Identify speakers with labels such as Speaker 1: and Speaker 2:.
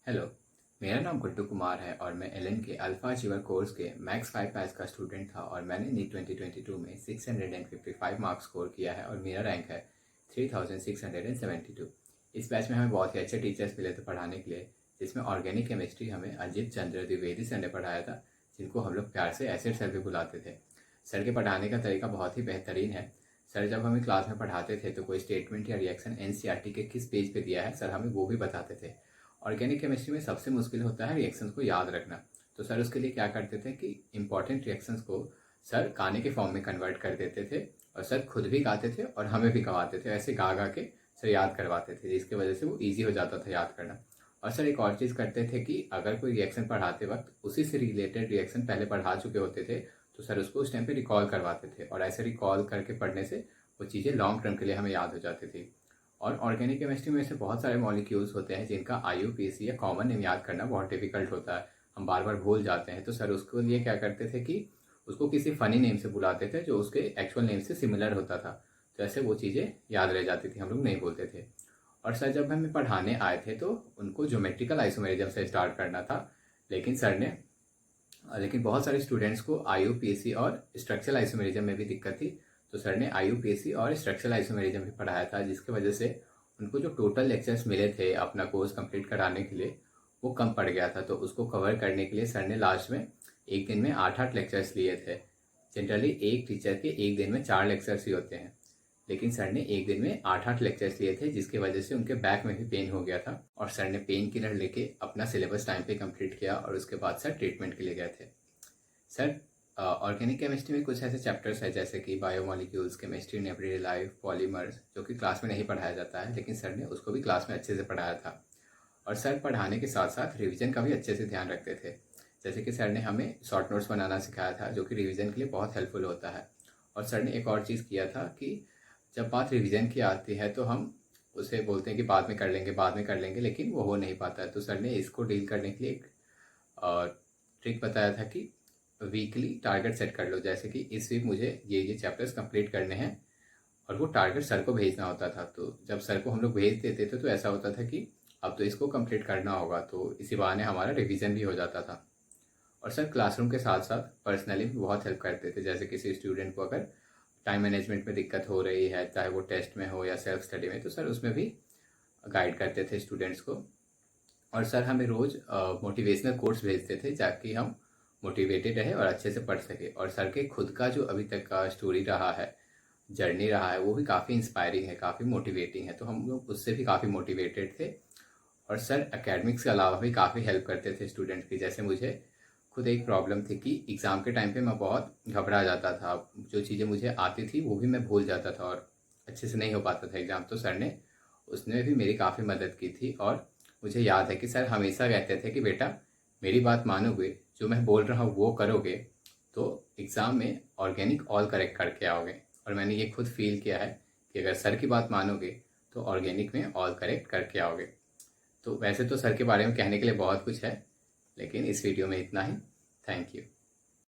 Speaker 1: Hello, मेरा नाम गुड्डू कुमार है और मैं एलएन के अल्फा अचीवर कोर्स के मैक्स 5 बैच का स्टूडेंट था और मैंने नीट 2022 में 655 मार्क्स स्कोर किया है और मेरा रैंक है 3672। इस बैच में हमें बहुत ही अच्छे टीचर्स मिले थे पढ़ाने के लिए, जिसमें ऑर्गेनिक केमिस्ट्री हमें अजीत चंद्र द्विवेदी सर ने पढ़ाया था, जिनको हम लोग प्यार से एसिड सर भी बुलाते थे। सर के पढ़ाने का तरीका बहुत ही बेहतरीन है। सर जब हमें क्लास में पढ़ाते थे तो कोई स्टेटमेंट या रिएक्शन एनसीईआरटी के किस पेज पे दिया है सर हमें वो भी बताते थे। ऑर्गेनिक केमिस्ट्री में सबसे मुश्किल होता है रिएक्शंस को याद रखना। तो सर उसके लिए क्या करते थे कि इंपॉर्टेंट रिएक्शंस को सर गाने के फॉर्म में कन्वर्ट कर देते थे और सर खुद भी गाते थे और हमें भी गवाते थे। ऐसे गा गा के सर याद करवाते थे, जिसकी वजह से वो ईजी हो जाता था याद करना। और सर एक और चीज़ करते थे कि अगर कोई रिएक्शन पढ़ाते वक्त उसी से रिलेटेड रिएक्शन पहले पढ़ा चुके होते थे तो सर उसको उस टाइम पे रिकॉल करवाते थे और ऐसे रिकॉल करके पढ़ने से वो चीज़ें लॉन्ग टर्म के लिए हमें याद हो जाती थी। और ऑर्गेनिक केमिस्ट्री में ऐसे बहुत सारे मॉलिक्यूल्स होते हैं जिनका आईयूपीएसी या कॉमन नेम याद करना बहुत डिफिकल्ट होता है, हम बार बार भूल जाते हैं। तो सर उसके लिए क्या करते थे कि उसको किसी फ़नी नेम से बुलाते थे जो उसके एक्चुअल नेम से सिमिलर होता था, तो ऐसे वो चीज़ें याद रह जाती थी, हम लोग नहीं भूलते थे। और सर जब हमें पढ़ाने आए थे तो उनको ज्योमेट्रिकल आइसोमेरिज्म से स्टार्ट करना था, लेकिन बहुत सारे स्टूडेंट्स को आईयूपीएसी और स्ट्रक्चरल आइसोमेरिज्म में भी दिक्कत थी। तो सर ने आईयूपीएसी और स्ट्रक्चरल आइसोमेरिज्म भी पढ़ाया था, जिसकी वजह से उनको जो टोटल लेक्चर्स मिले थे अपना कोर्स कंप्लीट कराने के लिए वो कम पड़ गया था। तो उसको कवर करने के लिए सर ने लास्ट में एक दिन में 8-8 लेक्चर्स लिए थे। जनरली एक टीचर के एक दिन में 4 लेक्चर्स ही होते हैं, लेकिन सर ने एक दिन में 8-8 लेक्चर्स लिए थे, जिसकी वजह से उनके बैक में भी पेन हो गया था और सर ने पेन किलर लेके अपना सिलेबस टाइम पे कंप्लीट किया और उसके बाद सर ट्रीटमेंट के लिए गए थे। सर ऑर्गेनिक केमिस्ट्री में कुछ ऐसे चैप्टर्स है जैसे कि biomolecules, chemistry in everyday life, polymers, जो कि क्लास में नहीं पढ़ाया जाता है, लेकिन सर ने उसको भी क्लास में अच्छे से पढ़ाया था। और सर पढ़ाने के साथ साथ रिवीजन का भी अच्छे से ध्यान रखते थे। जैसे कि सर ने हमें शॉर्ट नोट्स बनाना सिखाया था, जो कि रिवीजन के लिए बहुत हेल्पफुल होता है। और सर ने एक और चीज़ किया था कि जब बात रिवीजन की आती है तो हम उसे बोलते हैं कि बाद में कर लेंगे, बाद में कर लेंगे, लेकिन वो हो नहीं पाता है। तो सर ने इसको डील करने के लिए एक ट्रिक बताया था कि वीकली टारगेट सेट कर लो, जैसे कि इस वीक मुझे ये चैप्टर्स कंप्लीट करने हैं, और वो टारगेट सर को भेजना होता था। तो जब सर को हम लोग भेज देते थे तो ऐसा होता था कि अब तो इसको कंप्लीट करना होगा, तो इसी बहाने हमारा रिवीजन भी हो जाता था। और सर क्लासरूम के साथ साथ पर्सनली भी बहुत हेल्प करते थे। जैसे किसी स्टूडेंट को अगर टाइम मैनेजमेंट में दिक्कत हो रही है, चाहे वो टेस्ट में हो या सेल्फ स्टडी में, तो सर उसमें भी गाइड करते थे स्टूडेंट्स को। और सर हमें रोज़ मोटिवेशनल कोट्स भेजते थे ताकि हम मोटिवेटेड रहे और अच्छे से पढ़ सके। और सर के खुद का जो अभी तक का स्टोरी रहा है, जर्नी रहा है, वो भी काफ़ी इंस्पायरिंग है, काफ़ी मोटिवेटिंग है। तो हम लोग उससे भी काफ़ी मोटिवेटेड थे। और सर एकेडमिक्स के अलावा भी काफ़ी हेल्प करते थे स्टूडेंट्स की। जैसे मुझे खुद एक प्रॉब्लम थी कि एग्ज़ाम के टाइम पे मैं बहुत घबरा जाता था, जो चीज़ें मुझे आती थी वो भी मैं भूल जाता था और अच्छे से नहीं हो पाता था एग्ज़ाम। तो सर ने उसने भी मेरी काफ़ी मदद की थी। और मुझे याद है कि सर हमेशा कहते थे कि बेटा मेरी बात मानोगे, जो मैं बोल रहा हूँ वो करोगे, तो एग्ज़ाम में ऑर्गेनिक ऑल करेक्ट करके आओगे। और मैंने ये खुद फील किया है कि अगर सर की बात मानोगे तो ऑर्गेनिक में ऑल करेक्ट करके आओगे। तो वैसे तो सर के बारे में कहने के लिए बहुत कुछ है, लेकिन इस वीडियो में इतना ही। Thank you.